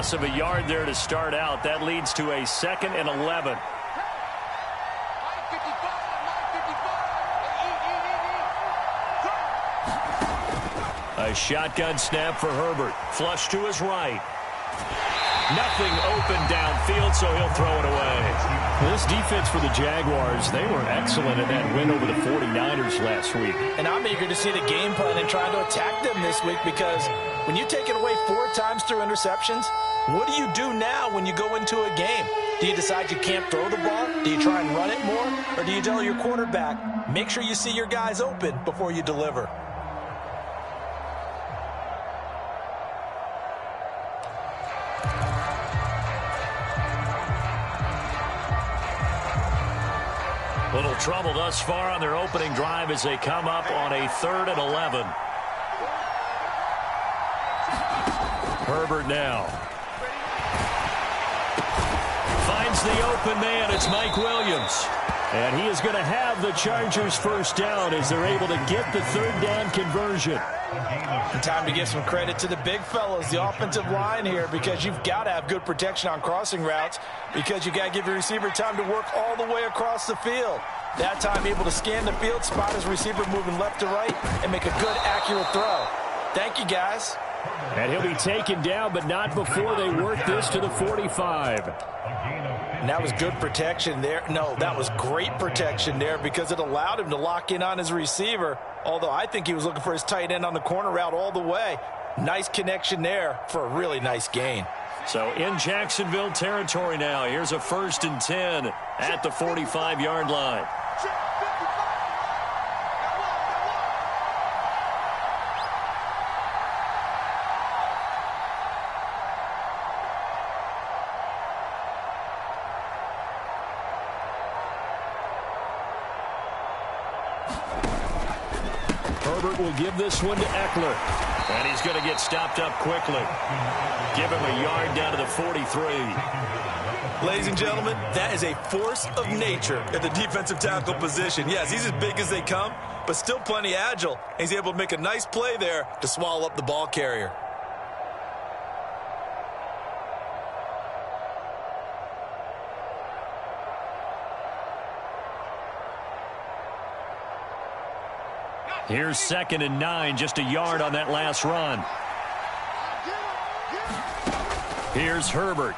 loss of a yard there to start out. That leads to a 2nd and 11. A shotgun snap for Herbert. Flush to his right. Nothing open downfield, so he'll throw it away. This defense for the Jaguars, they were excellent in that win over the 49ers last week. And I'm eager to see the game plan and trying to attack them this week, because when you take it away 4 times through interceptions, what do you do now when you go into a game? Do you decide you can't throw the ball? Do you try and run it more? Or do you tell your quarterback, make sure you see your guys open before you deliver? Little trouble thus far on their opening drive as they come up on a 3rd and 11. Herbert now. Finds the open man. It's Mike Williams. And he is going to have the Chargers first down as they're able to get the 3rd down conversion. And time to give some credit to the big fellas, the offensive line here, because you've got to have good protection on crossing routes, because you got to give your receiver time to work all the way across the field. That time able to scan the field, spot his receiver moving left to right, and make a good, accurate throw. Thank you, guys. And he'll be taken down, but not before they work this to the 45. And that was good protection there. No, that was great protection there, because it allowed him to lock in on his receiver, although I think he was looking for his tight end on the corner route all the way. Nice connection there for a really nice gain. So in Jacksonville territory now, here's a 1st and 10 at the 45-yard line. Herbert will give this one to Eckler. And he's going to get stopped up quickly. Give him a yard down to the 43. Ladies and gentlemen, that is a force of nature at the defensive tackle position. Yes, he's as big as they come, but still plenty agile. He's able to make a nice play there to swallow up the ball carrier. Here's 2nd and 9, just a yard on that last run. Here's Herbert.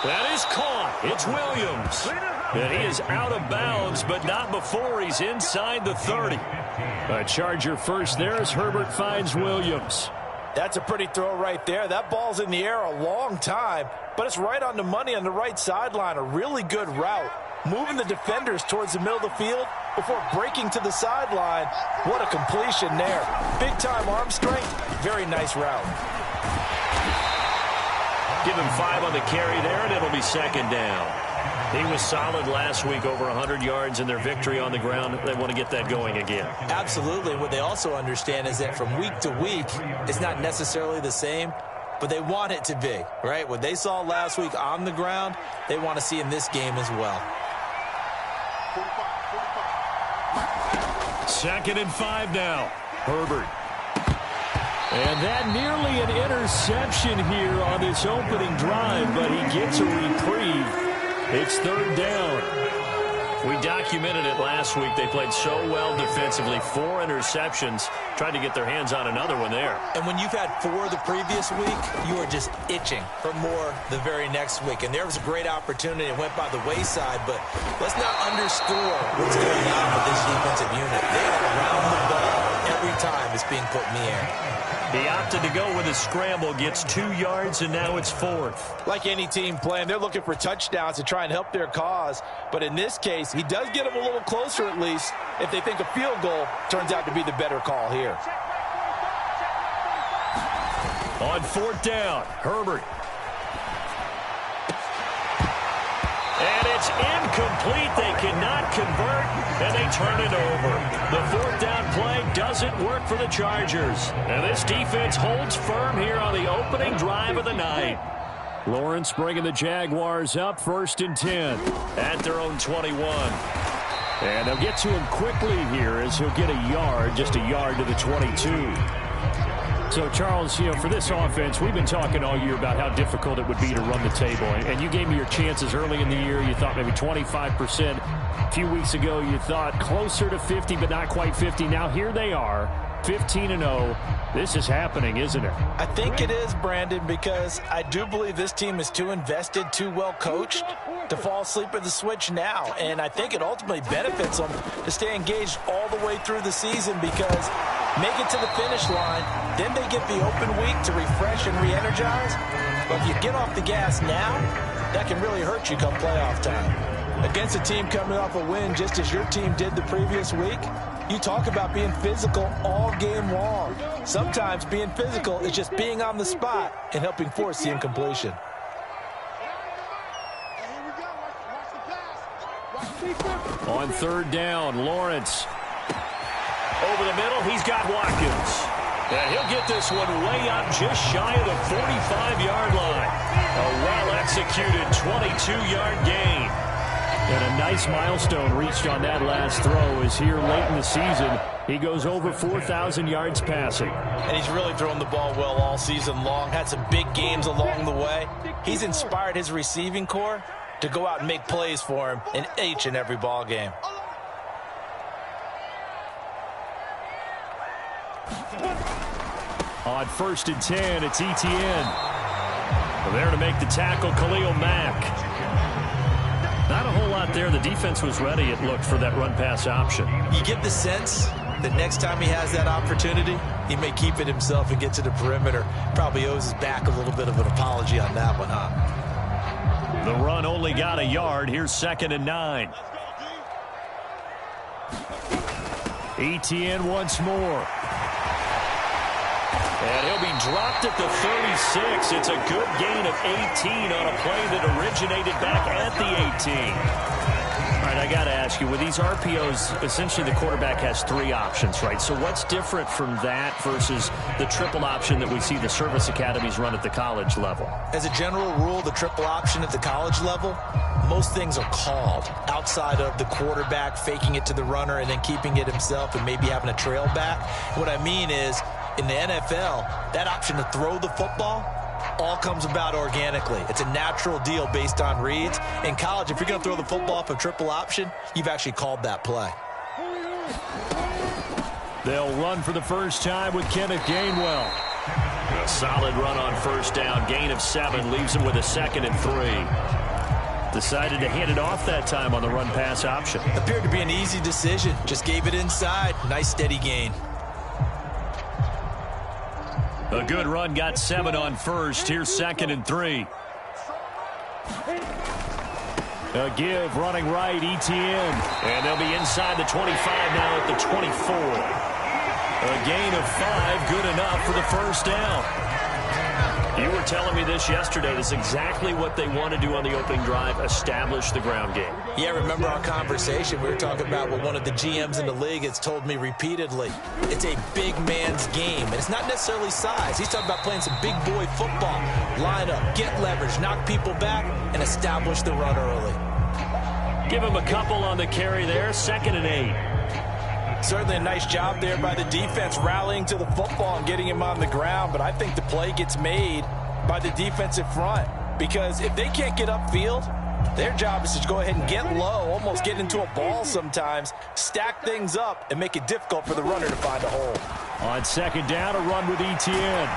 That is caught. It's Williams. And he is out of bounds, but not before he's inside the 30. A Charger first there as Herbert finds Williams. That's a pretty throw right there. That ball's in the air a long time, but it's right on the money on the right sideline. A really good route. Moving the defenders towards the middle of the field before breaking to the sideline. What a completion there. Big-time arm strength. Very nice route. Give him 5 on the carry there, and it'll be 2nd down. He was solid last week, over 100 yards in their victory on the ground. They want to get that going again. Absolutely. What they also understand is that from week to week, it's not necessarily the same, but they want it to be, right? What they saw last week on the ground, they want to see in this game as well. 2nd and 5 now. Herbert. And that nearly an interception here on this opening drive, but he gets a reprieve. It's 3rd down. We documented it last week. They played so well defensively. 4 interceptions. Tried to get their hands on another one there. And when you've had 4 the previous week, you are just itching for more the very next week. And there was a great opportunity. It went by the wayside, but let's not underscore what's going on with this defensive unit. They are around the ball every time it's being put in the air. He opted to go with a scramble, gets 2 yards, and now it's 4th. Like any team playing, they're looking for touchdowns to try and help their cause. But in this case, he does get them a little closer at least if they think a field goal turns out to be the better call here. On 4th down, Herbert. And it's incomplete. They cannot convert, and they turn it over. The 4th down play doesn't work for the Chargers. And this defense holds firm here on the opening drive of the night. Lawrence bringing the Jaguars up 1st and 10. At their own 21. And they'll get to him quickly here as he'll get a yard, just a yard to the 22. So, Charles, for this offense, we've been talking all year about how difficult it would be to run the table. And you gave me your chances early in the year. You thought maybe 25%. A few weeks ago, you thought closer to 50, but not quite 50. Now, here they are, 15-0. This is happening, isn't it? I think it is, Brandon, because I do believe this team is too invested, too well coached to fall asleep at the switch now. And I think it ultimately benefits them to stay engaged all the way through the season because make it to the finish line, then they get the open week to refresh and re-energize. But if you get off the gas now, that can really hurt you come playoff time. Against a team coming off a win just as your team did the previous week, you talk about being physical all game long. Sometimes being physical is just being on the spot and helping force the incompletion. On third down, Lawrence. Over the middle, he's got Watkins. And he'll get this one way up just shy of the 45-yard line. A well-executed 22-yard gain. And a nice milestone reached on that last throw is here late in the season. He goes over 4,000 yards passing. And he's really thrown the ball well all season long. Had some big games along the way. He's inspired his receiving corps to go out and make plays for him in each and every ball game. On 1st and 10, it's Etienne. There to make the tackle, Khalil Mack. Not a whole lot there. The defense was ready, it looked, for that run-pass option. You get the sense that next time he has that opportunity, he may keep it himself and get to the perimeter. Probably owes his back a little bit of an apology on that one, huh? The run only got a yard. Here's 2nd and 9. Etienne once more. And he'll be dropped at the 36. It's a good gain of 18 on a play that originated back at the 18. All right, I got to ask you, with these RPOs, essentially the quarterback has 3 options, right? So what's different from that versus the triple option that we see the service academies run at the college level? As a general rule, the triple option at the college level, most things are called outside of the quarterback faking it to the runner and then keeping it himself and maybe having a trail back. What I mean is, in the NFL, that option to throw the football all comes about organically. It's a natural deal based on reads. In college, if you're going to throw the football off a triple option, you've actually called that play. They'll run for the first time with Kenneth Gainwell. A solid run on 1st down. Gain of 7 leaves him with a 2nd and 3. Decided to hand it off that time on the run-pass option. Appeared to be an easy decision. Just gave it inside. Nice steady gain. A good run, got 7 on 1st. Here's 2nd and 3. A give, running right, Etienne. And they'll be inside the 25 now at the 24. A gain of 5, good enough for the 1st down. You were telling me this yesterday. This is exactly what they want to do on the opening drive, establish the ground game. Yeah, remember our conversation? We were talking about what one of the GMs in the league has told me repeatedly. It's a big man's game, and it's not necessarily size. He's talking about playing some big boy football. Line up, get leverage, knock people back, and establish the run early. Give him a couple on the carry there, 2nd and 8. Certainly a nice job there by the defense rallying to the football and getting him on the ground, but I think the play gets made by the defensive front because if they can't get upfield, their job is to go ahead and get low, almost get into a ball sometimes, stack things up, and make it difficult for the runner to find a hole. On 2nd down, a run with Etienne.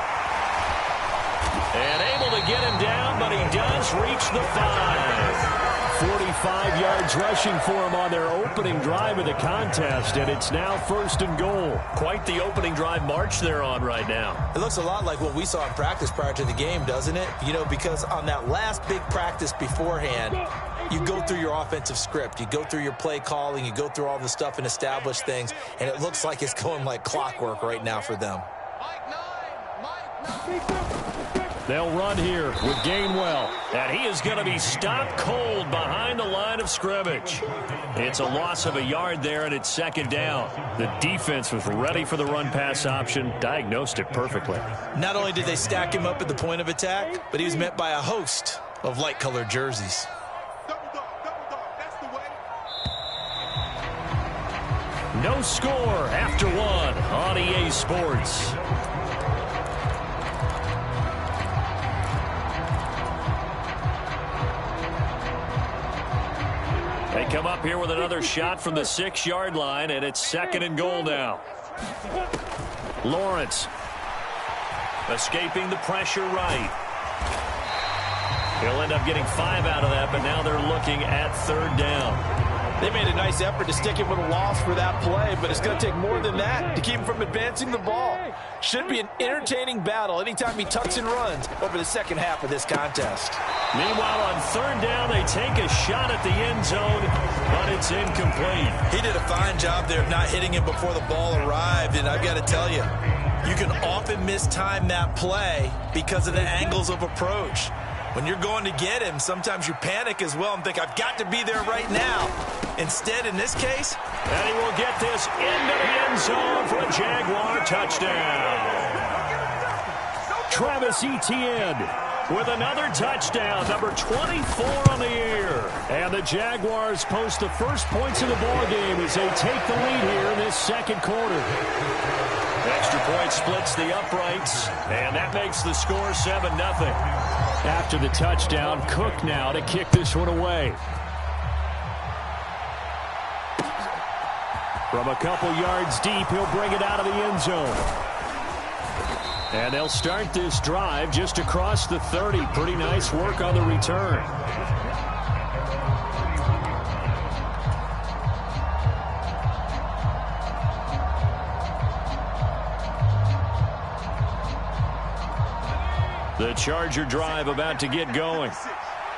And able to get him down, but he does reach the 5. 45 yards rushing for him on their opening drive of the contest, and it's now 1st and goal. Quite the opening drive march they're on right now. It looks a lot like what we saw in practice prior to the game, doesn't it? You know, because on that last big practice beforehand, you go through your offensive script, you go through your play calling, you go through all the stuff and establish things, and it looks like it's going like clockwork right now for them. They'll run here with Gainwell. And he is going to be stopped cold behind the line of scrimmage. It's a loss of a yard there, and it's 2nd down. The defense was ready for the run-pass option, diagnosed it perfectly. Not only did they stack him up at the point of attack, but he was met by a host of light-colored jerseys. No score after 1 on EA Sports. come up here with another shot from the 6-yard line, and it's 2nd and goal now. Lawrence escaping the pressure right. He'll end up getting 5 out of that, but now they're looking at 3rd down. They made a nice effort to stick him with a loss for that play, but it's going to take more than that to keep him from advancing the ball. Should be an entertaining battle anytime he tucks and runs over the second half of this contest. Meanwhile, on 3rd down, they take a shot at the end zone, but it's incomplete. He did a fine job there of not hitting him before the ball arrived, and I've got to tell you, you can often mistime that play because of the angles of approach. When you're going to get him, sometimes you panic as well and think, I've got to be there right now. Instead, in this case, and he will get this into the end zone for a Jaguar touchdown. Travis Etienne with another touchdown, number 24 on the year. And the Jaguars post the first points of the ball game as they take the lead here in this 2nd quarter. Extra point splits the uprights, and that makes the score 7-0. After the touchdown, Cook now to kick this one away. From a couple yards deep, he'll bring it out of the end zone. And they'll start this drive just across the 30. Pretty nice work on the return. The Charger drive about to get going.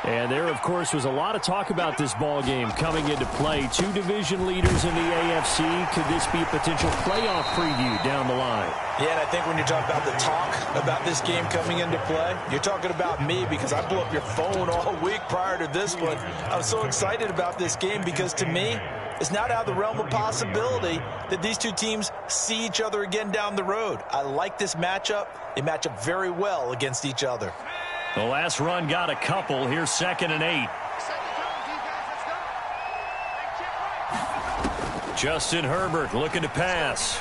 And there, of course, was a lot of talk about this ball game coming into play. 2 division leaders in the AFC. Could this be a potential playoff preview down the line? Yeah, and I think when you talk about the talk about this game coming into play, you're talking about me because I blew up your phone all week prior to this one. I was so excited about this game because, to me, it's not out of the realm of possibility that these two teams see each other again down the road. I like this matchup. They match up very well against each other. The last run got a couple. Here's 2nd and 8. Justin Herbert looking to pass.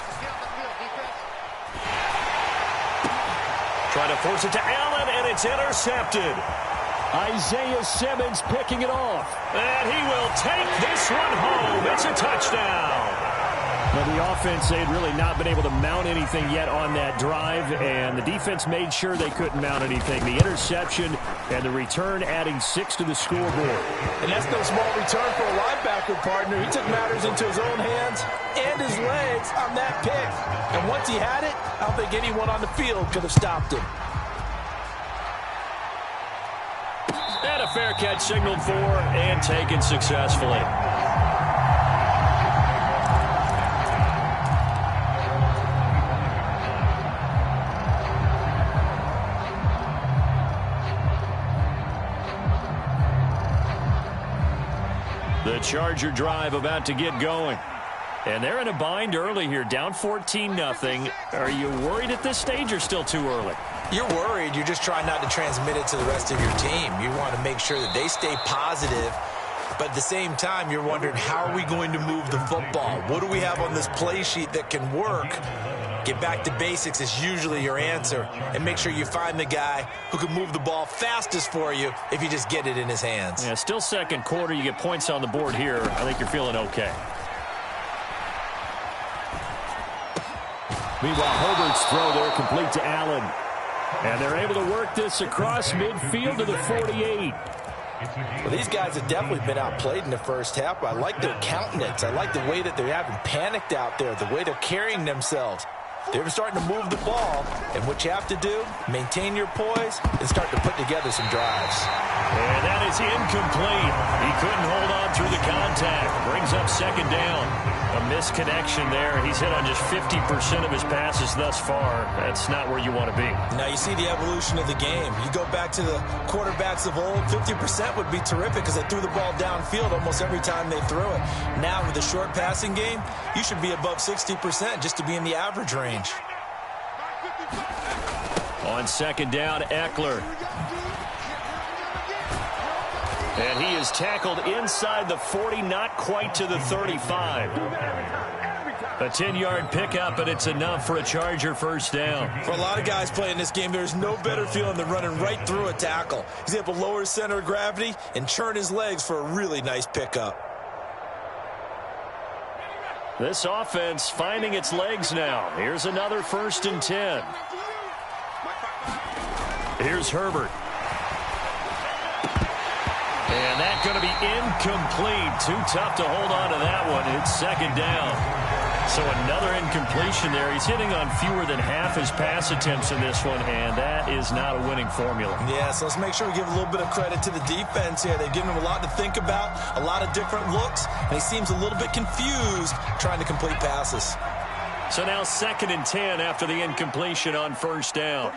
Trying to force it to Allen, and it's intercepted. Isaiah Simmons picking it off. And he will take this one home. It's a touchdown. Now, the offense, they had really not been able to mount anything yet on that drive, and the defense made sure they couldn't mount anything. The interception and the return adding 6 to the scoreboard. And that's no small return for a linebacker partner. He took matters into his own hands and his legs on that pick. And once he had it, I don't think anyone on the field could have stopped him. And a fair catch signaled for and taken successfully. The Charger drive about to get going. And they're in a bind early here, down 14-0. Are you worried at this stage or still too early? You're worried. You're just trying not to transmit it to the rest of your team. You want to make sure that they stay positive. But at the same time, you're wondering, how are we going to move the football? What do we have on this play sheet that can work? Get back to basics is usually your answer. And make sure you find the guy who can move the ball fastest for you if you just get it in his hands. Yeah, still 2nd quarter. You get points on the board here. I think you're feeling okay. Meanwhile, Herbert's throw there complete to Allen. And they're able to work this across midfield to the 48. Well, these guys have definitely been outplayed in the first half, but I like their countenance. I like the way that they haven't panicked out there, the way they're carrying themselves. They're starting to move the ball, and what you have to do, maintain your poise and start to put together some drives. And that is incomplete. He couldn't hold on through the contact. Brings up 2nd down. A misconnection there. He's hit on just 50% of his passes thus far. That's not where you want to be. Now you see the evolution of the game. You go back to the quarterbacks of old, 50% would be terrific because they threw the ball downfield almost every time they threw it. Now with the short passing game, you should be above 60% just to be in the average range. On 2nd down, Eckler. And he is tackled inside the 40, not quite to the 35. A 10-yard pickup, and it's enough for a Charger 1st down. For a lot of guys playing this game, there's no better feeling than running right through a tackle. He's able to lower his center of gravity and churn his legs for a really nice pickup. This offense finding its legs now. Here's another 1st and 10. Here's Herbert. And that's going to be incomplete. Too tough to hold on to that one. It's 2nd down. So another incompletion there. He's hitting on fewer than half his pass attempts in this one, and that is not a winning formula. Yeah, so let's make sure we give a little bit of credit to the defense here. They've given him a lot to think about, a lot of different looks, and he seems a little bit confused trying to complete passes. So now 2nd and 10 after the incompletion on 1st down.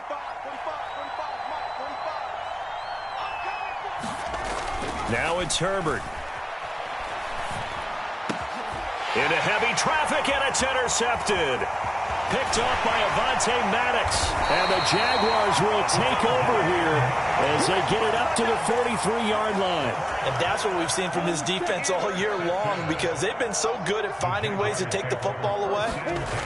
Now it's Herbert. Into heavy traffic, and it's intercepted. Picked off by Avonte Maddox. And the Jaguars will take over here as they get it up to the 43-yard line. And that's what we've seen from this defense all year long, because they've been so good at finding ways to take the football away.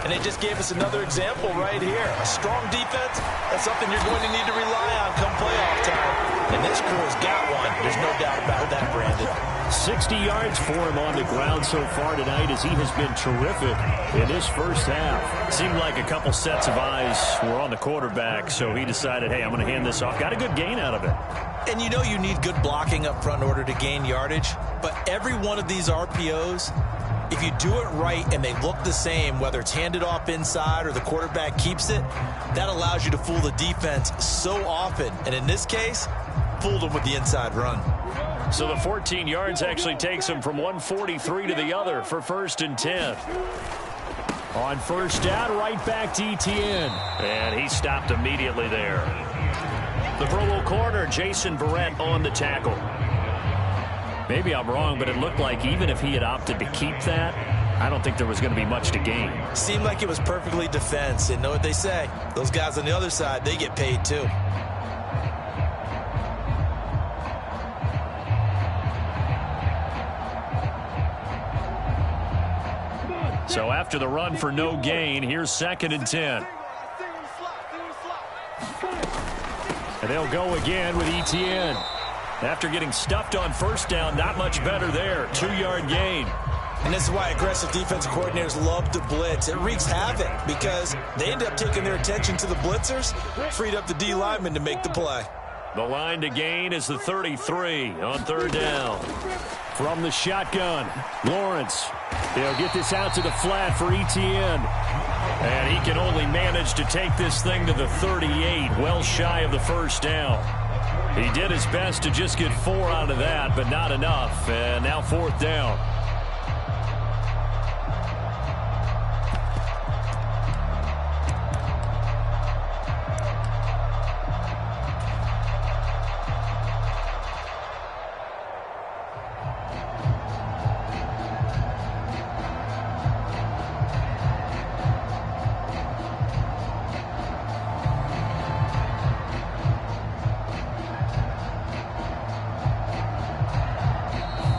And they just gave us another example right here. A strong defense, that's something you're going to need to rely on come playoff time. And this crew has got one. There's no doubt about that, Brandon. 60 yards for him on the ground so far tonight as he has been terrific in this first half. Seemed like a couple sets of eyes were on the quarterback, so he decided, hey, I'm going to hand this off. Got a good gain out of it. And you know you need good blocking up front in order to gain yardage, but every one of these RPOs, if you do it right and they look the same, whether it's handed off inside or the quarterback keeps it, that allows you to fool the defense so often. And in this case, fooled them with the inside run. So the 14 yards actually takes him from 143 to the other for 1st and 10. On 1st down, right back to Etienne. And he stopped immediately there. The Pro Bowl corner, Jason Verrett, on the tackle. Maybe I'm wrong, but it looked like even if he had opted to keep that, I don't think there was going to be much to gain. Seemed like it was perfectly defense. And know what they say? Those guys on the other side, they get paid too. So after the run for no gain, here's 2nd and 10. And they'll go again with Etienne. After getting stuffed on 1st down, not much better there. 2-yard gain. And this is why aggressive defensive coordinators love to blitz. It wreaks havoc because they end up taking their attention to the blitzers, freed up the D lineman to make the play. The line to gain is the 33 on 3rd down. From the shotgun, Lawrence. They'll get this out to the flat for Etienne. And he can only manage to take this thing to the 38, well shy of the 1st down. He did his best to just get 4 out of that, but not enough. And now 4th down.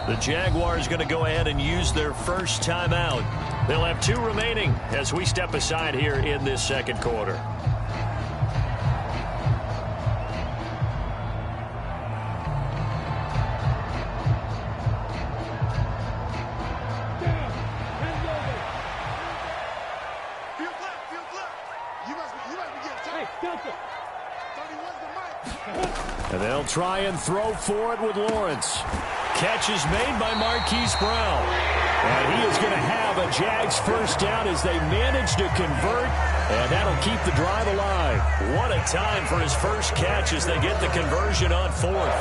The Jaguars going to go ahead and use their first timeout. They'll have 2 remaining as we step aside here in this 2nd quarter. And they'll try and throw for it with Lawrence. Catch is made by Marquise Brown. And he is going to have a Jags 1st down as they manage to convert, and that'll keep the drive alive. What a time for his first catch as they get the conversion on 4th.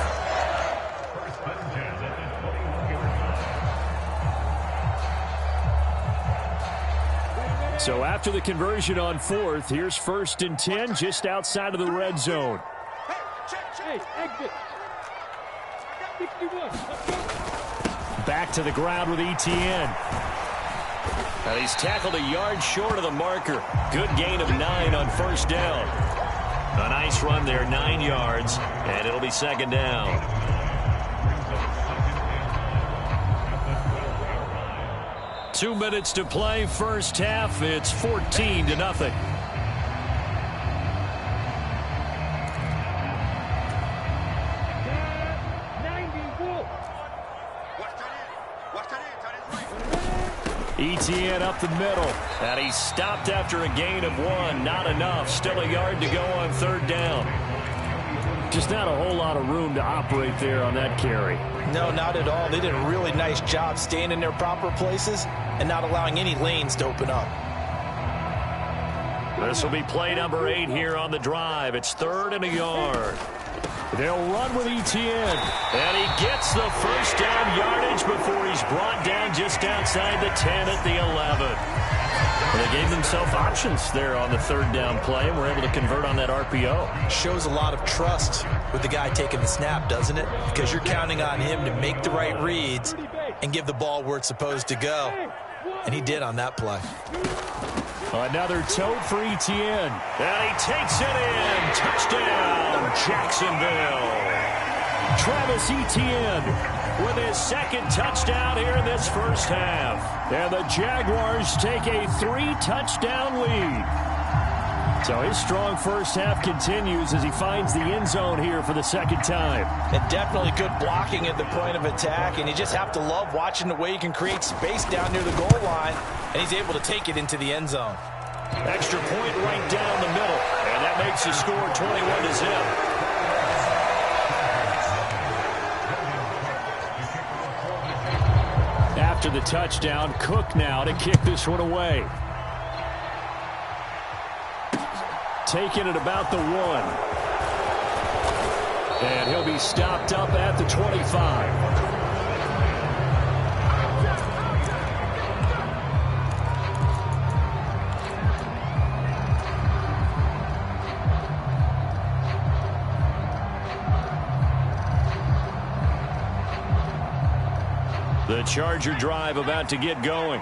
So after the conversion on 4th, here's 1st and 10 just outside of the red zone. Hey, exit. Back to the ground with Etienne. And he's tackled a yard short of the marker. Good gain of 9 on 1st down. A nice run there, 9 yards, and it'll be 2nd down. Two minutes to play, first half. It's 14-0. Etienne up the middle. And he stopped after a gain of 1. Not enough. Still a yard to go on 3rd down. Just not a whole lot of room to operate there on that carry. No, not at all. They did a really nice job staying in their proper places and not allowing any lanes to open up. This will be play number 8 here on the drive. It's 3rd and a yard. They'll run with Etienne. And he gets the first down yardage before he's brought down just outside the 10 at the 11. Well, they gave themselves options there on the 3rd down play and were able to convert on that RPO. Shows a lot of trust with the guy taking the snap, doesn't it? Because you're counting on him to make the right reads and give the ball where it's supposed to go. And he did on that play. Another tote for Etienne. And he takes it in. Touchdown, Jacksonville. Travis Etienne with his 2nd touchdown here in this first half. And the Jaguars take a 3-touchdown lead. So his strong first half continues as he finds the end zone here for the 2nd time. And definitely good blocking at the point of attack. And you just have to love watching the way he can create space down near the goal line. And he's able to take it into the end zone. Extra point right down the middle. And that makes the score 21-0. After the touchdown, Cook now to kick this one away. Taking it about the 1. And he'll be stopped up at the 25. The Charger drive about to get going.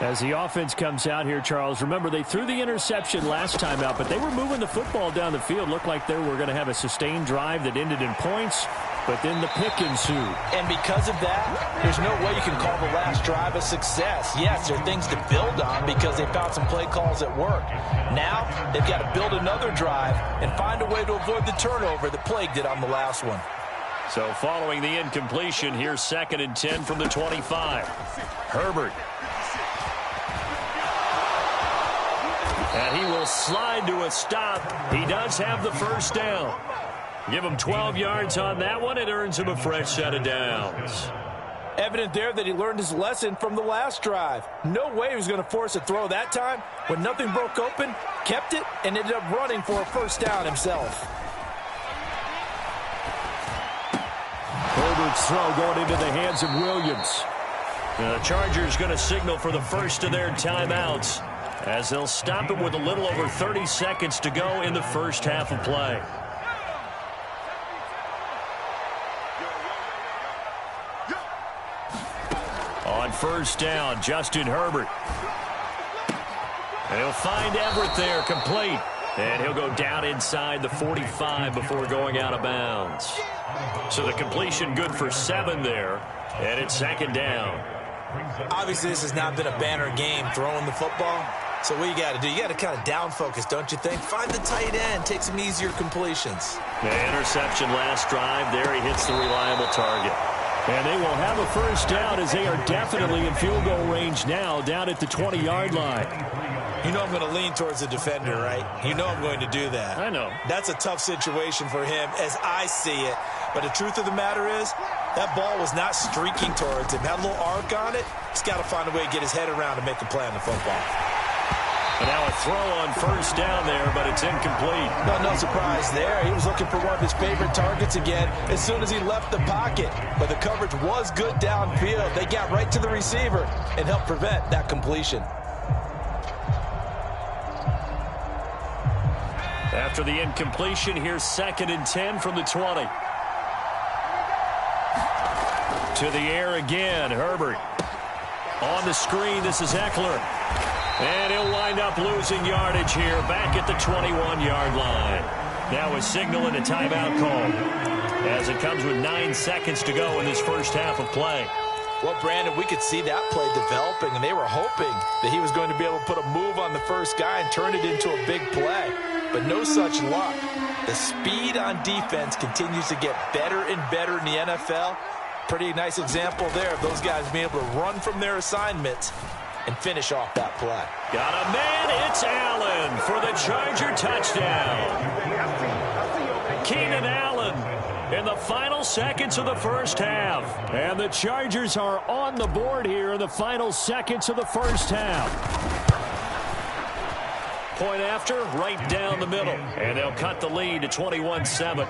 As the offense comes out here, Charles, remember they threw the interception last time out, but they were moving the football down the field. Looked like they were going to have a sustained drive that ended in points, but then the pick ensued. And because of that, there's no way you can call the last drive a success. Yes, there are things to build on because they found some play calls that work. Now, they've got to build another drive and find a way to avoid the turnover that plagued it on the last one. So following the incompletion, here's 2nd and 10 from the 25. Herbert. And he will slide to a stop. He does have the first down. Give him 12 yards on that one. It earns him a fresh set of downs. Evident there that he learned his lesson from the last drive. No way he was going to force a throw that time. When nothing broke open, kept it, and ended up running for a first down himself. Herbert's throw going into the hands of Williams. The Chargers going to signal for the first of their timeouts as they'll stop it with a little over 30 seconds to go in the first half of play. On first down, Justin Herbert. And he'll find Everett there, complete. And he'll go down inside the 45 before going out of bounds. So the completion good for 7 there, and it's 2nd down. Obviously, this has not been a banner game throwing the football. So what you got to do, you got to kind of down focus, don't you think? Find the tight end, take some easier completions. The interception last drive there. He hits the reliable target. And they will have a first down as they are definitely in field goal range now down at the 20-yard line. You know I'm going to lean towards the defender, right? You know I'm going to do that. I know. That's a tough situation for him as I see it. But the truth of the matter is, that ball was not streaking towards him. Had a little arc on it. He's got to find a way to get his head around and make a play on the football. And now a throw on first down there, but it's incomplete. No surprise there. He was looking for one of his favorite targets again as soon as he left the pocket. But the coverage was good downfield. They got right to the receiver and helped prevent that completion. After the incompletion, here's 2nd and 10 from the 20. To the air again, Herbert. On the screen, this is Eckler. And he'll wind up losing yardage here back at the 21-yard line. Now a signal and a timeout call as it comes with 9 seconds to go in this first half of play. Well, Brandon, we could see that play developing, and they were hoping that he was going to be able to put a move on the first guy and turn it into a big play. But no such luck. The speed on defense continues to get better and better in the NFL. Pretty nice example there of those guys being able to run from their assignments and finish off that play. Got a man, it's Allen for the Charger touchdown. Keenan Allen in the final seconds of the first half. And the Chargers are on the board here in the final seconds of the first half. Point after, right down the middle. And they'll cut the lead to 21-7.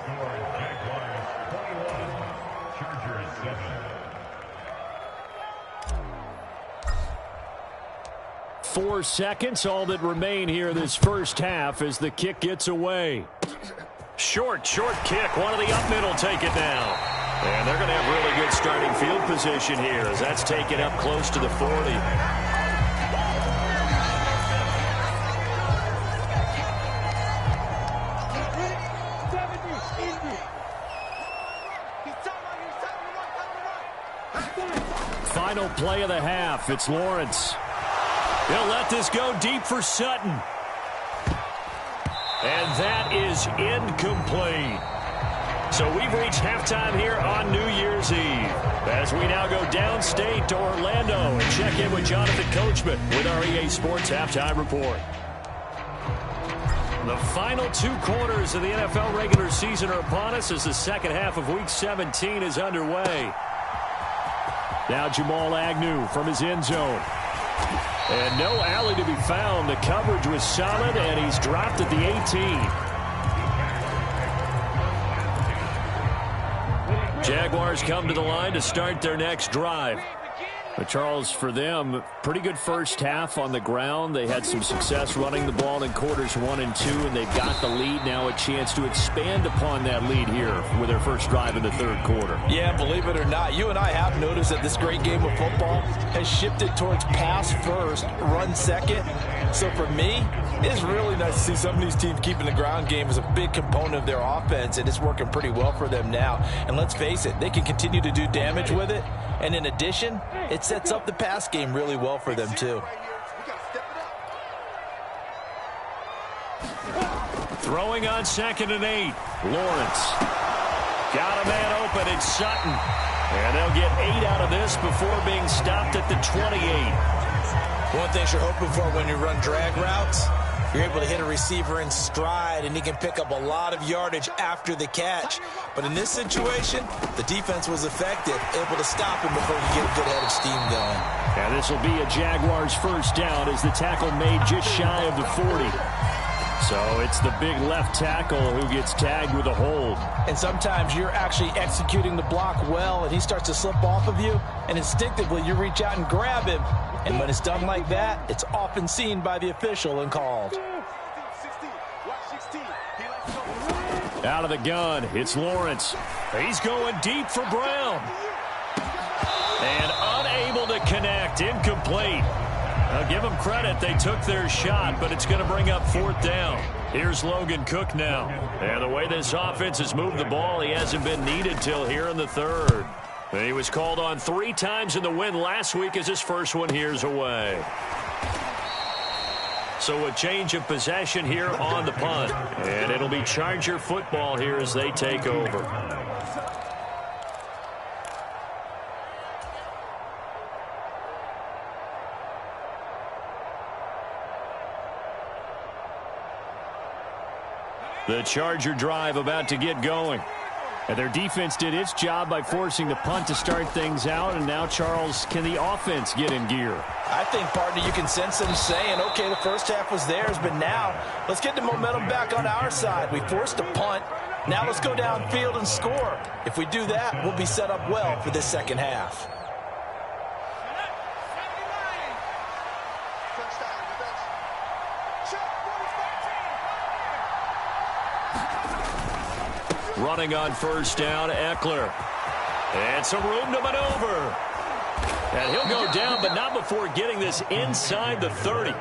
4 seconds, all that remain here this first half as the kick gets away. Short kick. One of the up middle take it now. And they're going to have really good starting field position here as that's taken up close to the 40. Final play of the half. It's Lawrence. He'll let this go deep for Sutton. And that is incomplete. So we've reached halftime here on New Year's Eve as we now go downstate to Orlando and check in with Jonathan Coachman with our EA Sports Halftime Report. The final 2 quarters of the NFL regular season are upon us as the second half of Week 17 is underway. Now Jamal Agnew from his end zone. And no alley to be found. The coverage was solid, and he's dropped at the 18. Jaguars come to the line to start their next drive. But Charles, for them, pretty good first half on the ground. They had some success running the ball in quarters 1 and 2, and they've got the lead now, a chance to expand upon that lead here with their first drive in the third quarter. Yeah, believe it or not, you and I have noticed that this great game of football has shifted towards pass first, run second. So for me, it's really nice to see some of these teams keeping the ground game as a big component of their offense, and it's working pretty well for them now. And let's face it, they can continue to do damage with it. And in addition, it sets up the pass game really well for them, too. Throwing on 2nd and 8. Lawrence. Got a man open. It's Sutton. And they'll get 8 out of this before being stopped at the 28. One thing you're hoping for when you run drag routes, you're able to hit a receiver in stride, and he can pick up a lot of yardage after the catch. But in this situation, the defense was effective, able to stop him before he get a good head of steam going. And this will be a Jaguars first down as the tackle made just shy of the 40. So it's the big left tackle who gets tagged with a hold. And sometimes you're actually executing the block well, and he starts to slip off of you, and instinctively you reach out and grab him. And when it's done like that, it's often seen by the official and called. Out of the gun, it's Lawrence. He's going deep for Brown. And unable to connect, incomplete. I'll give them credit, they took their shot, but it's going to bring up 4th down. Here's Logan Cook now. And the way this offense has moved the ball, he hasn't been needed till here in the third. And he was called on 3 times in the win last week as his first one here's away. So a change of possession here on the punt. And it'll be Charger football here as they take over. The Charger drive about to get going. And their defense did its job by forcing the punt to start things out. And now, Charles, can the offense get in gear? I think, partner, you can sense them saying, okay, the first half was theirs, but now let's get the momentum back on our side. We forced a punt. Now let's go downfield and score. If we do that, we'll be set up well for this second half. Running on first down, Eckler. And some room to maneuver. And he'll go down, but not before getting this inside the 30.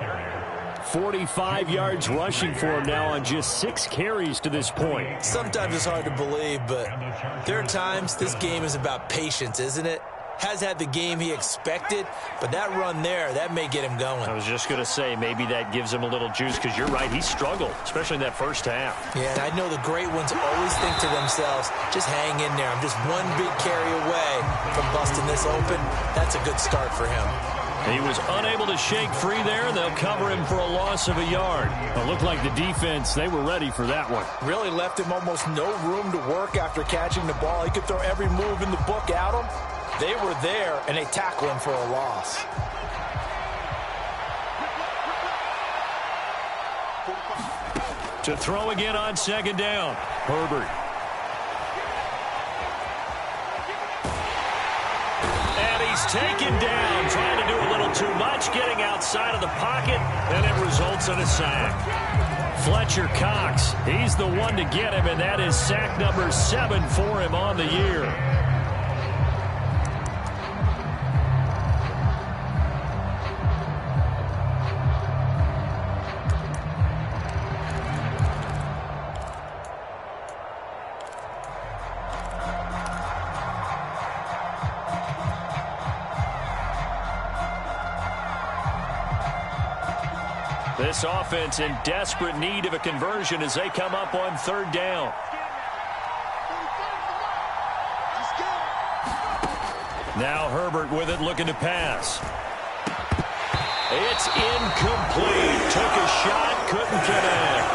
45 yards rushing for him now on just 6 carries to this point. Sometimes it's hard to believe, but there are times this game is about patience, isn't it? Has had the game he expected, but that run there, that may get him going. I was just going to say, maybe that gives him a little juice, because you're right, he struggled, especially in that first half. Yeah, and I know the great ones always think to themselves, just hang in there. I'm just one big carry away from busting this open. That's a good start for him. He was unable to shake free there, and they'll cover him for a loss of a yard. It looked like the defense, they were ready for that one. Really left him almost no room to work after catching the ball. He could throw every move in the book at him. They were there, and they tackle him for a loss. To throw again on second down, Herbert. And he's taken down, trying to do a little too much, getting outside of the pocket, and it results in a sack. Fletcher Cox, he's the one to get him, and that is sack number 7 for him on the year. This offense in desperate need of a conversion as they come up on third down. Now Herbert with it, looking to pass. It's incomplete. Took a shot, couldn't connect.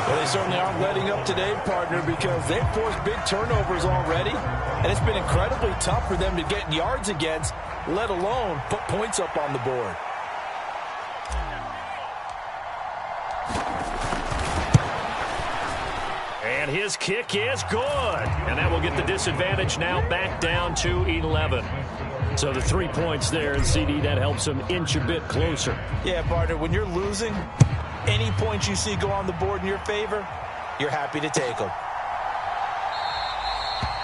Well, they certainly aren't letting up today, partner, because they've forced big turnovers already, and it's been incredibly tough for them to get yards against, let alone put points up on the board. And his kick is good. And that will get the disadvantage now back down to 11. So the 3 points there, and CD, that helps them inch a bit closer. Yeah, partner, when you're losing, any points you see go on the board in your favor, you're happy to take them.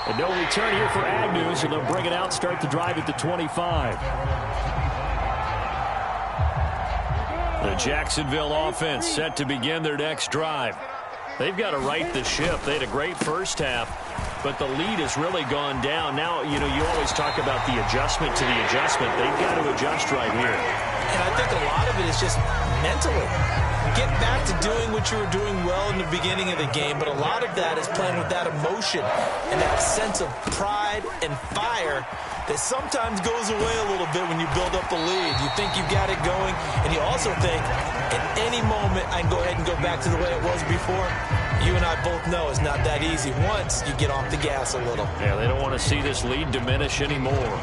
And no return here for Agnew, so they'll bring it out, start the drive at the 25. The Jacksonville offense set to begin their next drive. They've got to right the ship. They had a great first half, but the lead has really gone down. Now, you always talk about the adjustment to the adjustment. They've got to adjust right here. And I think a lot of it is just mentally. Get back to doing what you were doing well in the beginning of the game, but a lot of that is playing with that emotion and that sense of pride and fire that sometimes goes away a little bit when you build up a lead. You think you've got it going, and you also think, at any moment, I can go ahead and go back to the way it was before. You and I both know it's not that easy once you get off the gas a little. Yeah, they don't want to see this lead diminish anymore.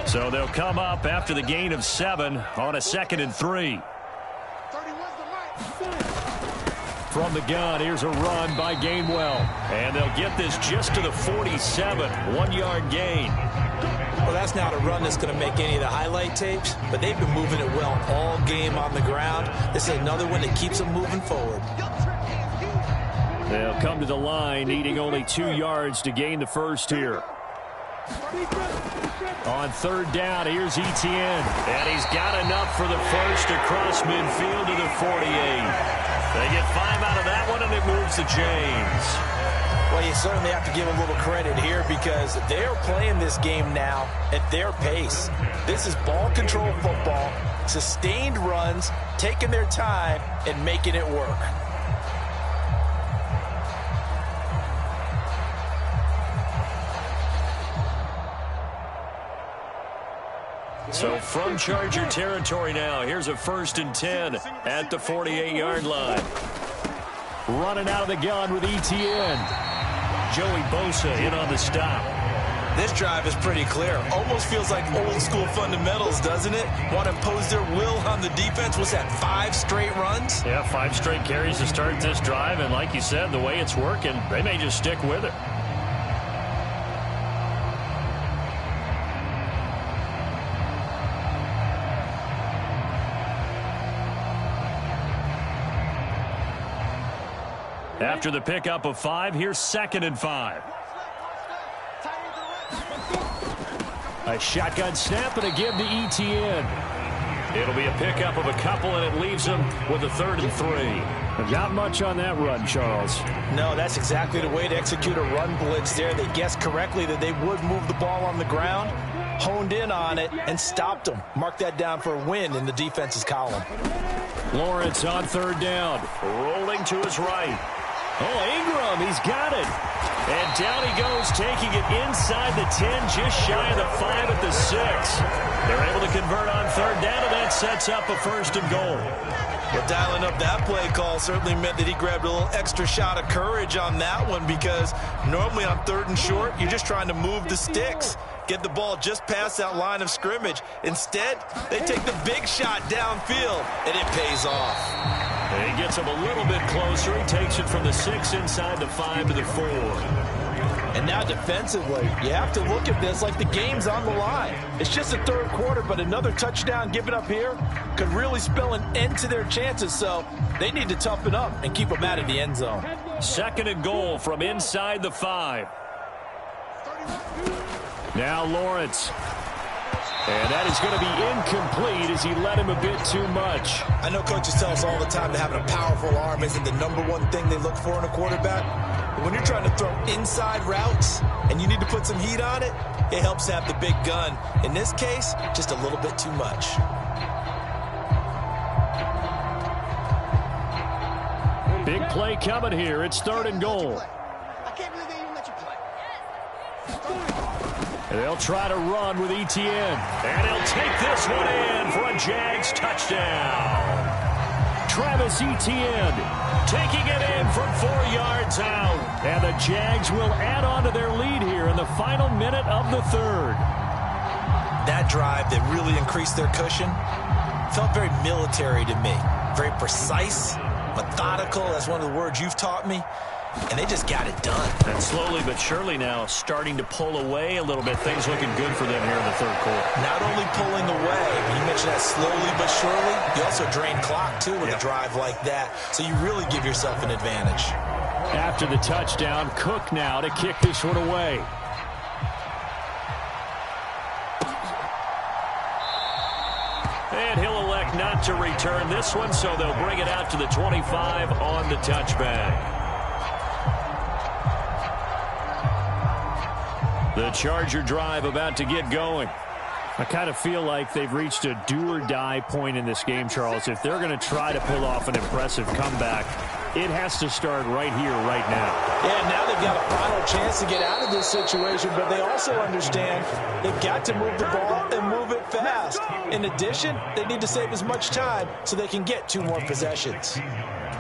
So they'll come up after the gain of 7 on a 2nd and 3. From the gun, here's a run by Gainwell. And they'll get this just to the 47, 1-yard gain. Well, that's not a run that's going to make any of the highlight tapes, but they've been moving it well all game on the ground. This is another one that keeps them moving forward. They'll come to the line, needing only 2 yards to gain the first here. On third down, here's Etienne. And he's got enough for the first across midfield to the 48. They get 5 out of that one, and it moves to James. Well, you certainly have to give a little credit here because they're playing this game now at their pace. This is ball control football, sustained runs, taking their time, and making it work. So from Charger territory now, here's a 1st and 10 at the 48-yard line. Running out of the gun with Etienne. Joey Bosa in on the stop. This drive is pretty clear. Almost feels like old school fundamentals, doesn't it? Want to impose their will on the defense. What's that, 5 straight runs? Yeah, 5 straight carries to start this drive. And like you said, the way it's working, they may just stick with it. After the pickup of 5, here's 2nd and 5. A shotgun snap and a give to Etienne. It'll be a pickup of a couple, and it leaves them with a 3rd and 3. Not much on that run, Charles. No, that's exactly the way to execute a run blitz there. They guessed correctly that they would move the ball on the ground, honed in on it, and stopped them. Mark that down for a win in the defense's column. Lawrence on third down. Rolling to his right. Oh, Ingram, he's got it. And down he goes, taking it inside the 10, just shy of the 5 at the 6. They're able to convert on third down, and that sets up a 1st and goal. Well, dialing up that play call certainly meant that he grabbed a little extra shot of courage on that one, because normally on 3rd and short, you're just trying to move the sticks, get the ball just past that line of scrimmage. Instead, they take the big shot downfield, and it pays off. And he gets him a little bit closer. He takes it from the 6 inside the 5 to the 4. And now defensively, you have to look at this like the game's on the line. It's just the 3rd quarter, but another touchdown given up here could really spell an end to their chances. So they need to toughen up and keep them out of the end zone. 2nd and goal from inside the 5. Now Lawrence. And that is going to be incomplete as he led him a bit too much. I know coaches tell us all the time that having a powerful arm isn't the #1 thing they look for in a quarterback. But when you're trying to throw inside routes and you need to put some heat on it, it helps to have the big gun. In this case, just a little bit too much. Big play coming here. It's 3rd and goal. I can't believe they even let you play. And they'll try to run with Etienne. And he'll take this one in for a Jags touchdown. Travis Etienne taking it in from 4 yards out. And the Jags will add on to their lead here in the final minute of the 3rd. That drive that really increased their cushion felt very military to me. Very precise, methodical. That's one of the words you've taught me. And they just got it done. And slowly but surely now starting to pull away a little bit. Things looking good for them here in the 3rd quarter. Not only pulling away, but you mentioned that slowly but surely, you also drain clock, too, with a drive like that. So you really give yourself an advantage. After the touchdown, Cook now to kick this one away. And he'll elect not to return this one, so they'll bring it out to the 25 on the touchback. The Charger drive about to get going. I kind of feel like they've reached a do-or-die point in this game, Charles. If they're going to try to pull off an impressive comeback, it has to start right here, right now. Yeah, now they've got a final chance to get out of this situation, but they also understand they've got to move the ball and move it fast. In addition, they need to save as much time so they can get 2 more possessions.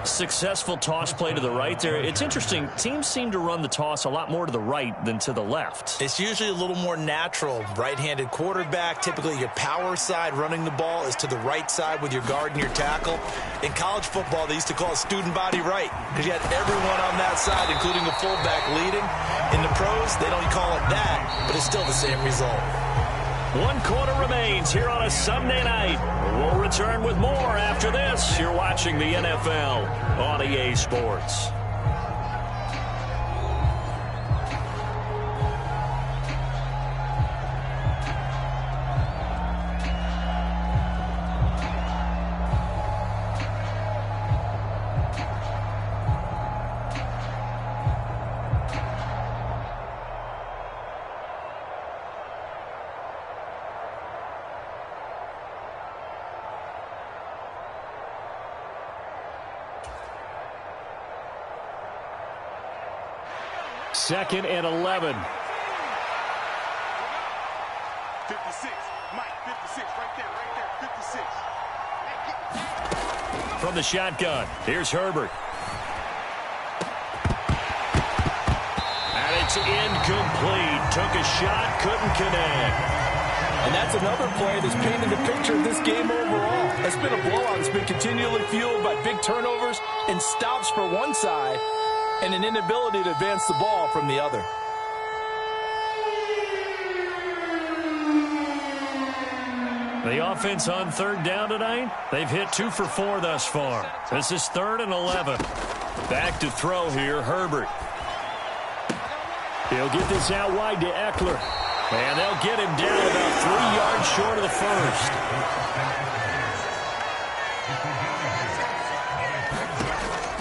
Successful toss play to the right there. It's interesting. Teams seem to run the toss a lot more to the right than to the left. It's usually a little more natural. Right-handed quarterback, typically your power side running the ball is to the right side with your guard and your tackle. In college football, they used to call it student body right because you had everyone on that side, including the fullback leading. In the pros, they don't call it that, but it's still the same result. 1 quarter remains here on a Sunday night. We'll return with more after this. You're watching the NFL on EA Sports. Second and 11. 56. Mike, 56. Right there. 56. From the shotgun, here's Herbert. And it's incomplete. Took a shot, couldn't connect. And that's another play that's painted the picture of this game overall. It's been a blowout. It's been continually fueled by big turnovers and stops for one side and an inability to advance the ball from the other. The offense on 3rd down tonight, they've hit 2 for 4 thus far. This is 3rd and 11. Back to throw here, Herbert. He'll get this out wide to Eckler. And they'll get him down about 3 yards short of the first.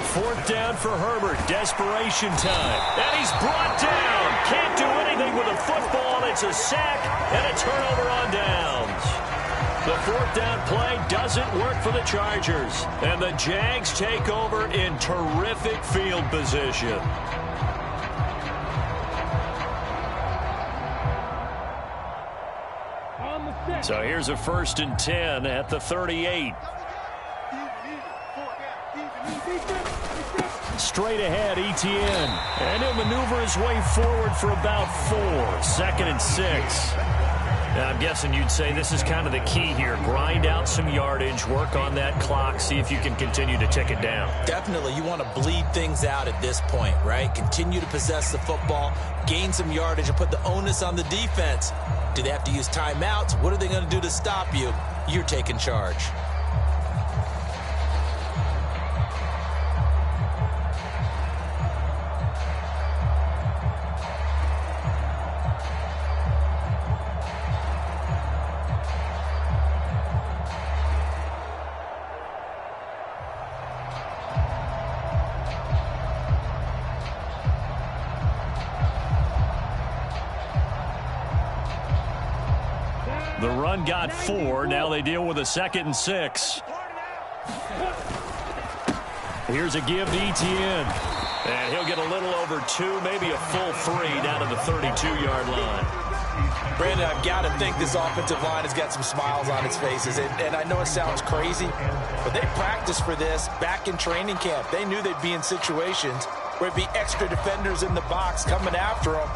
4th down for Herbert. Desperation time. And he's brought down. Can't do anything with the football. It's a sack and a turnover on downs. The fourth down play doesn't work for the Chargers. And the Jags take over in terrific field position. So here's a 1st and 10 at the 38. Straight ahead, Etienne. And he'll maneuver his way forward for about 4. 2nd and 6. Now, I'm guessing you'd say this is kind of the key here. Grind out some yardage, work on that clock, see if you can continue to tick it down. Definitely. You want to bleed things out at this point, right? Continue to possess the football, gain some yardage, and put the onus on the defense. Do they have to use timeouts? What are they going to do to stop you? You're taking charge. The run got 4. Now they deal with a 2nd and 6. Here's a give to Etienne. And he'll get a little over 2, maybe a full 3 down to the 32-yard line. Brandon, I've got to think this offensive line has got some smiles on its faces. And I know it sounds crazy, but they practiced for this back in training camp. They knew they'd be in situations where it'd be extra defenders in the box coming after them,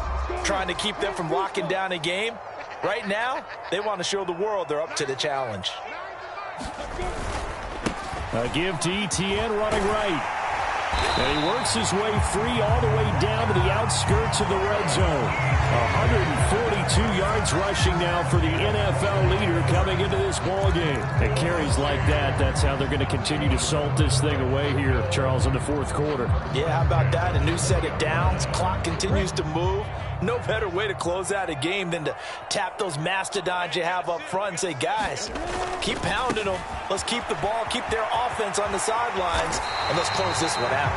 trying to keep them from locking down a game. Right now, they want to show the world they're up to the challenge. A give to Etienne running right. And he works his way free all the way down to the outskirts of the red zone. 142 yards rushing now for the NFL leader coming into this ball game. It carries like that. That's how they're going to continue to salt this thing away here, Charles, in the 4th quarter. Yeah, how about that? A new set of downs. Clock continues to move. No better way to close out a game than to tap those mastodons you have up front and say, guys, keep pounding them. Let's keep the ball, keep their offense on the sidelines, and let's close this one out.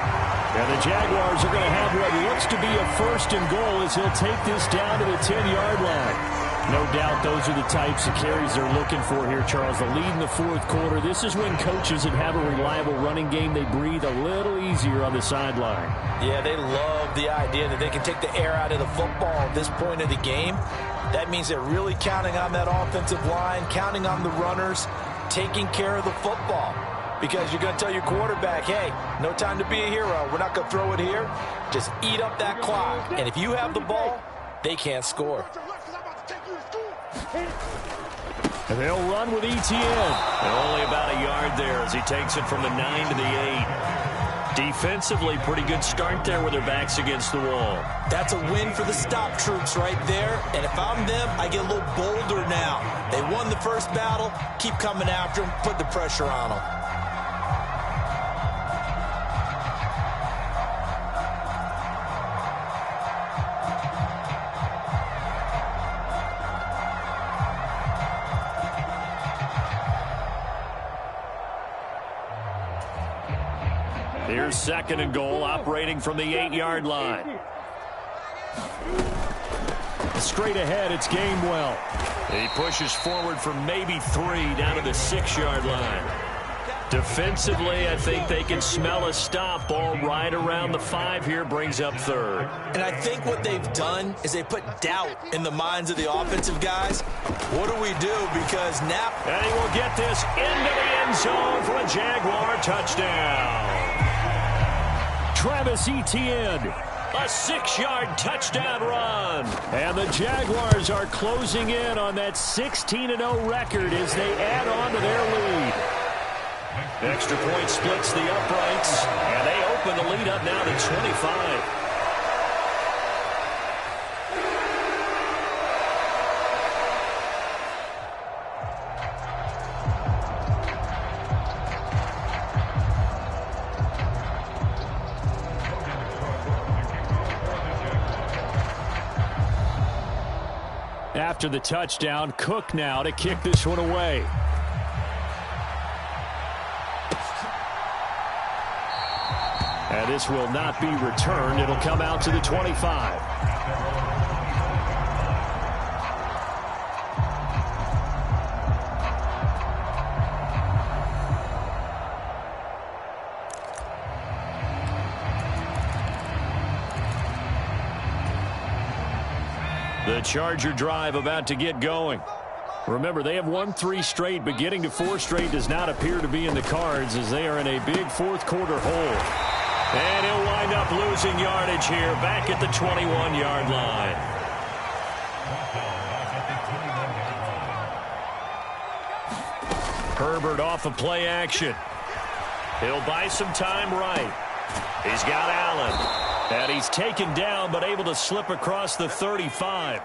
And the Jaguars are going to have what looks to be a 1st and goal as he'll take this down to the 10-yard line. No doubt those are the types of carries they're looking for here, Charles. The lead in the 4th quarter. This is when coaches that have a reliable running game, they breathe a little easier on the sideline. Yeah, they love the idea that they can take the air out of the football at this point of the game. That means they're really counting on that offensive line, counting on the runners, taking care of the football. Because you're going to tell your quarterback, hey, no time to be a hero. We're not going to throw it here. Just eat up that clock. And if you have the ball, they can't score. And they'll run with Etienne. And only about a yard there as he takes it from the 9 to the 8. Defensively, pretty good start there with their backs against the wall. That's a win for the stop troops right there. And if I'm them, I get a little bolder now. They won the first battle. Keep coming after them. Put the pressure on them. Here's 2nd and goal, operating from the 8-yard line. Straight ahead, it's Gainwell. He pushes forward for maybe 3 down to the 6-yard line. Defensively, I think they can smell a stop. Ball right around the 5 here, brings up 3rd. And I think what they've done is they put doubt in the minds of the offensive guys. What do we do? Because now... And he will get this into the end zone for a Jaguar touchdown. Travis Etienne. A 6-yard touchdown run. And the Jaguars are closing in on that 16-0 record as they add on to their lead. Extra point splits the uprights, and they open the lead up now to 25. After the touchdown, Cook now to kick this one away. And this will not be returned. It'll come out to the 25. The Charger drive about to get going. Remember, they have won 3 straight, but getting to 4 straight does not appear to be in the cards as they are in a big fourth-quarter hole. And he'll wind up losing yardage here back at the 21-yard line. Herbert off of play action. He'll buy some time right. He's got Allen. And he's taken down but able to slip across the 35.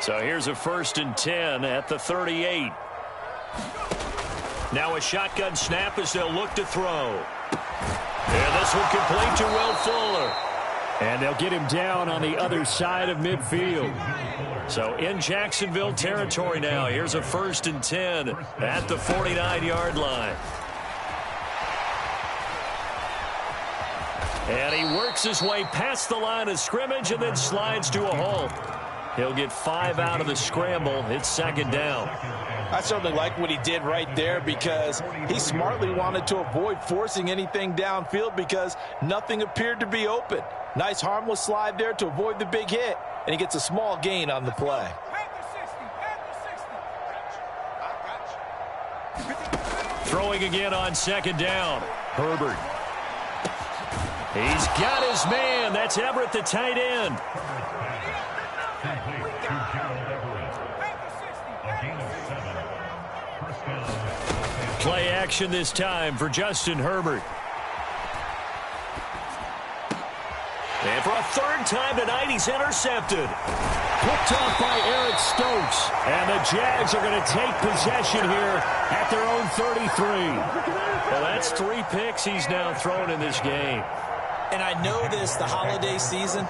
So here's a 1st and 10 at the 38. Now a shotgun snap as they'll look to throw. And this will complete to Will Fuller. And they'll get him down on the other side of midfield. So in Jacksonville territory now. Here's a 1st and 10 at the 49-yard line. And he works his way past the line of scrimmage and then slides to a halt. He'll get 5 out of the scramble. It's 2nd down. I certainly like what he did right there because he smartly wanted to avoid forcing anything downfield because nothing appeared to be open. Nice harmless slide there to avoid the big hit, and he gets a small gain on the play. Throwing again on 2nd down. Herbert. He's got his man. That's Everett, the tight end. Play action this time for Justin Herbert. And for a 3rd time tonight, he's intercepted. Picked off by Eric Stokes. And the Jags are going to take possession here at their own 33. Well, that's 3 picks he's now thrown in this game. And I know this, the holiday season,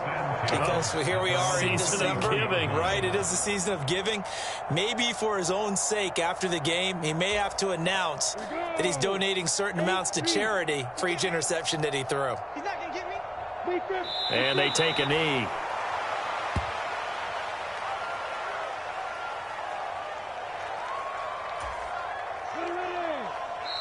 because here we are in December. Season of giving. Right, it is the season of giving. Maybe for his own sake after the game, he may have to announce that he's donating certain amounts to charity for each interception that he threw. He's not going to get me. And they take a knee.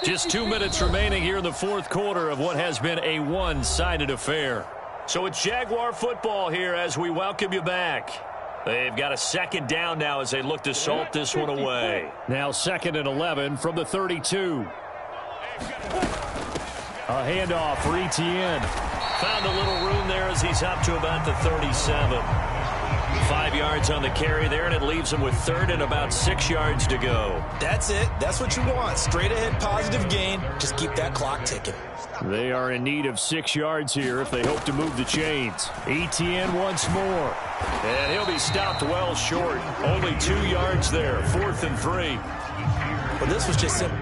Just 2 minutes remaining here in the 4th quarter of what has been a one-sided affair. So it's Jaguar football here as we welcome you back. They've got a 2nd down now as they look to salt this one away. Now 2nd and 11 from the 32. A handoff for Etienne. Found a little room there as he's up to about the 37. 5 yards on the carry there, and it leaves him with 3rd and about 6 yards to go. That's it. That's what you want. Straight ahead positive gain. Just keep that clock ticking. They are in need of 6 yards here if they hope to move the chains. Etienne once more. And he'll be stopped well short. Only 2 yards there. 4th and 3. Well, this was just simple.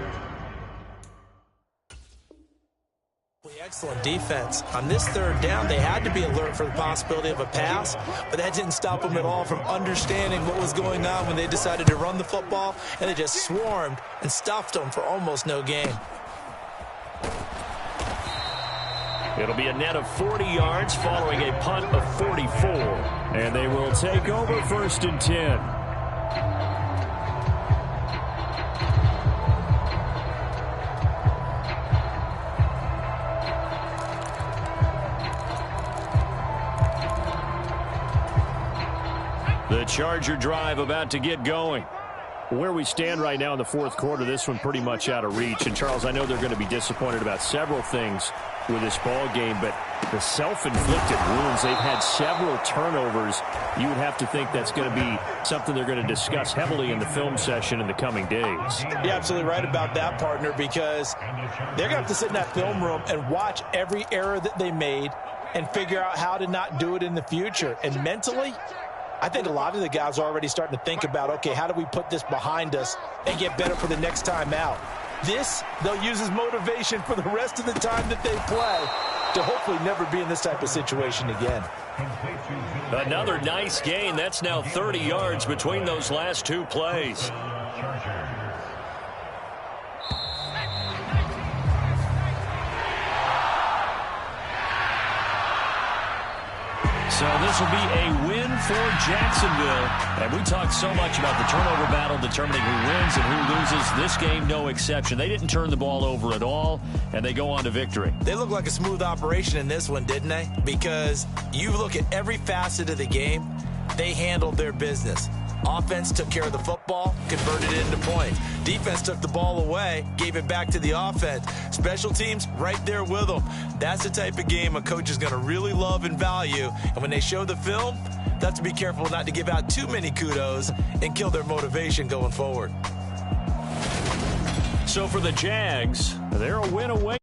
Excellent defense. On this 3rd down, they had to be alert for the possibility of a pass, but that didn't stop them at all from understanding what was going on when they decided to run the football, and they just swarmed and stuffed them for almost no gain. It'll be a net of 40 yards following a punt of 44. And they will take over 1st and 10. The Charger drive about to get going. Where we stand right now in the 4th quarter, this one pretty much out of reach. And, Charles, I know they're going to be disappointed about several things with this ball game, but the self-inflicted wounds, they've had several turnovers. You would have to think that's going to be something they're going to discuss heavily in the film session in the coming days. You're absolutely right about that, partner, because they're going to have to sit in that film room and watch every error that they made and figure out how to not do it in the future. And mentally, I think a lot of the guys are already starting to think about, okay, how do we put this behind us and get better for the next time out? This, they'll use as motivation for the rest of the time that they play to hopefully never be in this type of situation again. Another nice gain. That's now 30 yards between those last 2 plays. So this will be a win for Jacksonville. And we talk so much about the turnover battle determining who wins and who loses. This game, no exception. They didn't turn the ball over at all, and they go on to victory. They look like a smooth operation in this one, didn't they? Because you look at every facet of the game, they handled their business. Offense took care of the football, converted it into points. Defense took the ball away, gave it back to the offense. Special teams right there with them. That's the type of game a coach is going to really love and value. And when they show the film, they have to be careful not to give out too many kudos and kill their motivation going forward. So for the Jags, they're a win away.